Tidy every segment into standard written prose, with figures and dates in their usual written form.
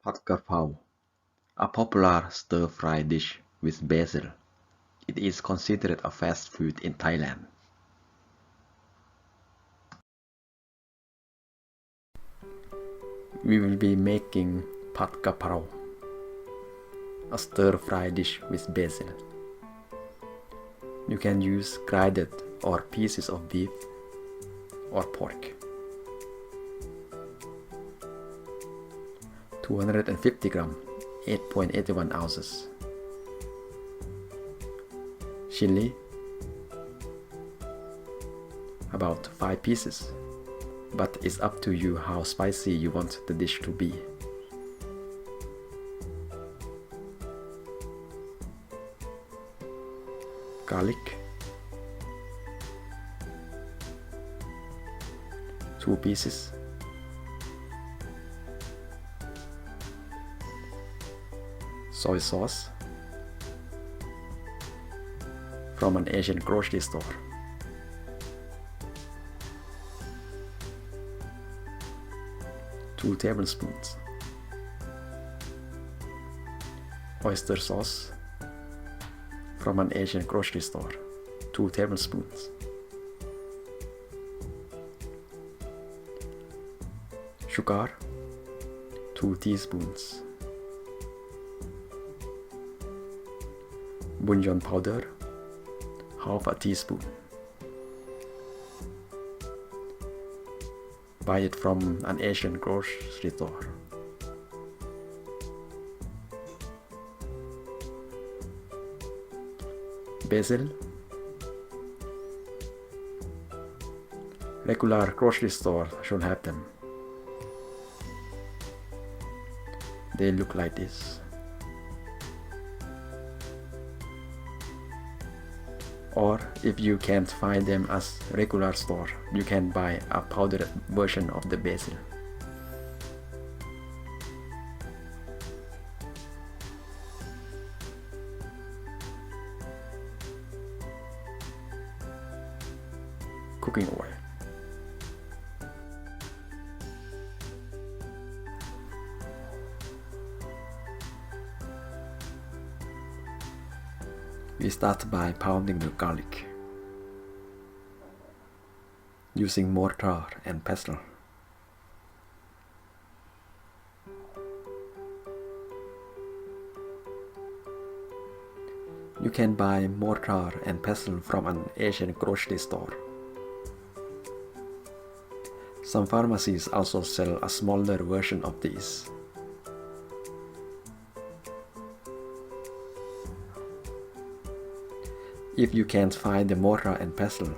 Pad Kra Pao, a popular stir-fry dish with basil. It is considered a fast food in Thailand. We will be making Pad Kra Pao, a stir-fry dish with basil. You can use grinded or pieces of beef or pork. 250 gram, 8.81 ounces. Chili, about 5 pieces, but it's up to you how spicy you want the dish to be. Garlic, 2 pieces. Soy sauce from an Asian grocery store. Two tablespoons. Oyster sauce from an Asian grocery store. 2 tablespoons. Sugar, 2 teaspoons. Bouillon powder, half a teaspoon. Buy it from an Asian grocery store. Basil, regular grocery store should have them. They look like this. Or if you can't find them at regular store, you can buy a powdered version of the basil. Cooking oil. We start by pounding the garlic using mortar and pestle. You can buy mortar and pestle from an Asian grocery store. Some pharmacies also sell a smaller version of these. If you can't find the mortar and pestle,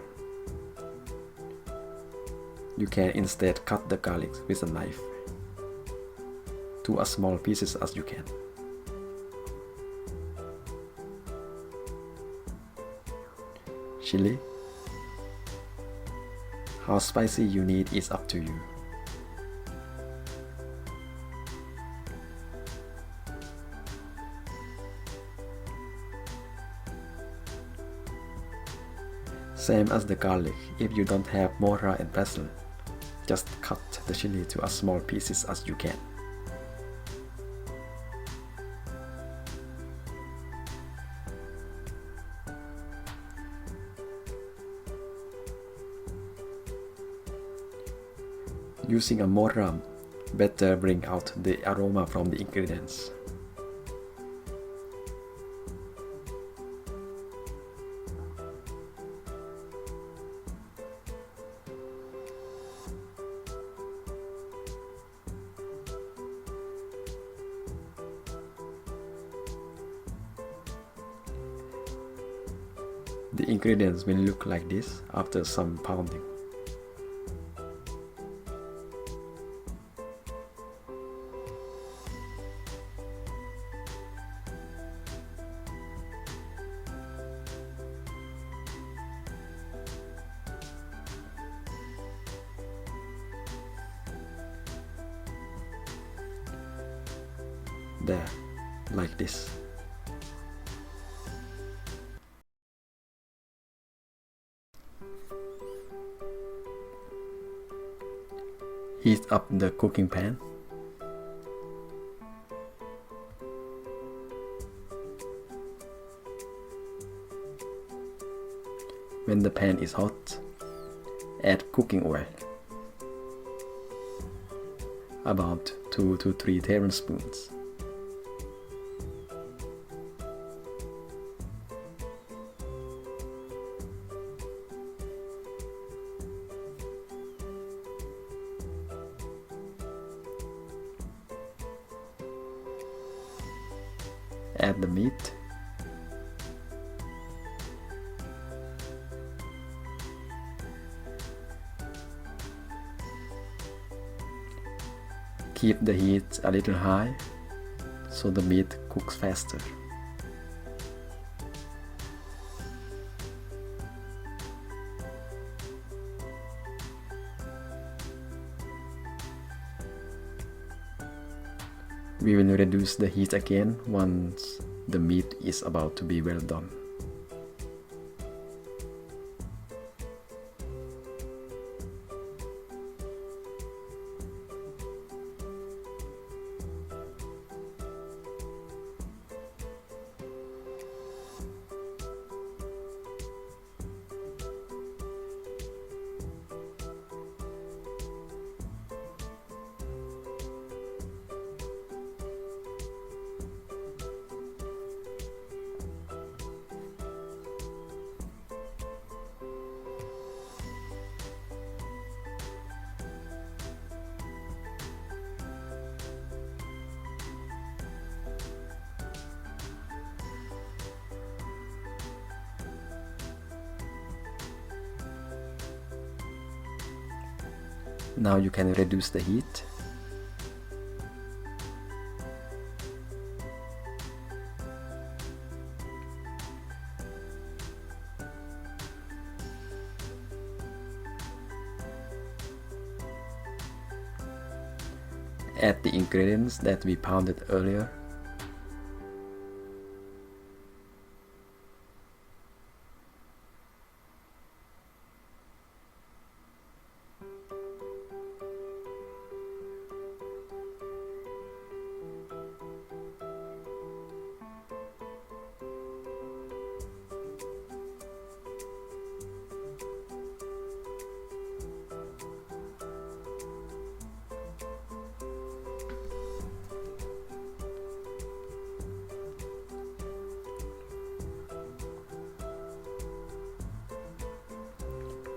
you can instead cut the garlic with a knife to as small pieces as you can. Chili. How spicy you need is up to you. Same as the garlic, if you don't have mortar and pestle, just cut the chili to as small pieces as you can. Using a mortar better bring out the aroma from the ingredients. The ingredients will look like this after some pounding. There, like this. Heat up the cooking pan. When the pan is hot, add cooking oil, about 2 to 3 tablespoons. Add the meat. Keep the heat a little high so the meat cooks faster. We will reduce the heat again once the meat is about to be well done. Now you can reduce the heat. Add the ingredients that we pounded earlier.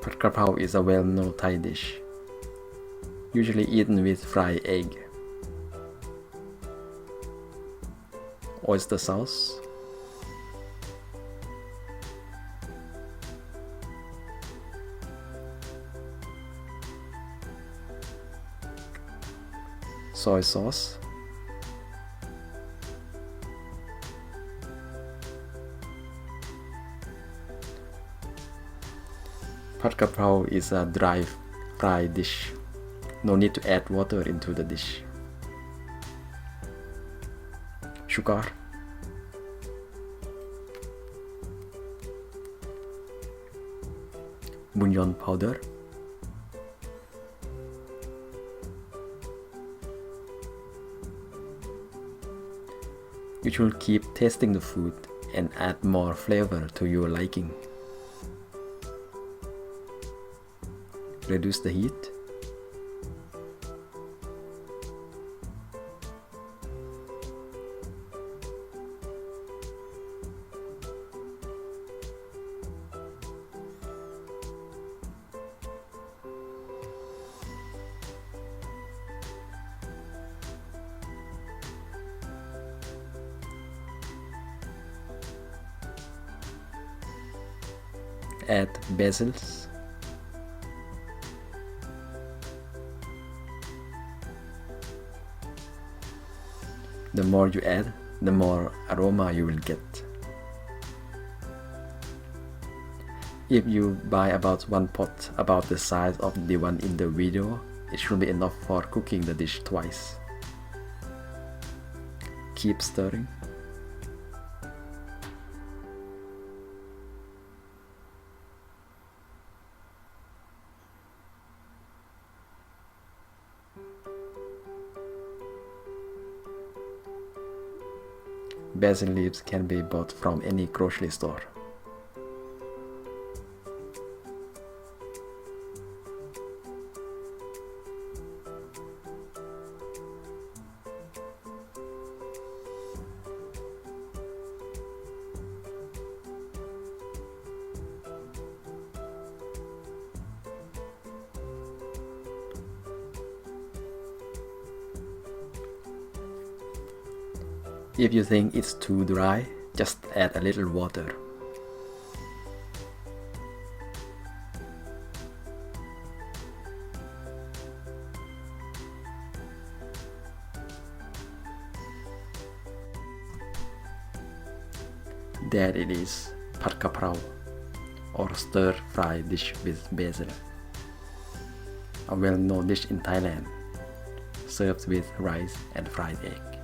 Pad Kra Pao is a well-known Thai dish, usually eaten with fried egg, oyster sauce, soy sauce, Pad Kra Pao is a dry fried dish. No need to add water into the dish. Sugar, bouillon powder, you should keep tasting the food and add more flavor to your liking. Reduce the heat. Add basils. The more you add, the more aroma you will get. If you buy about one pot about the size of the one in the video, it should be enough for cooking the dish twice. Keep stirring. Basil leaves can be bought from any grocery store. If you think it's too dry, just add a little water. There it is, Pad Kra Pao, or stir-fry dish with basil. A well-known dish in Thailand, served with rice and fried egg.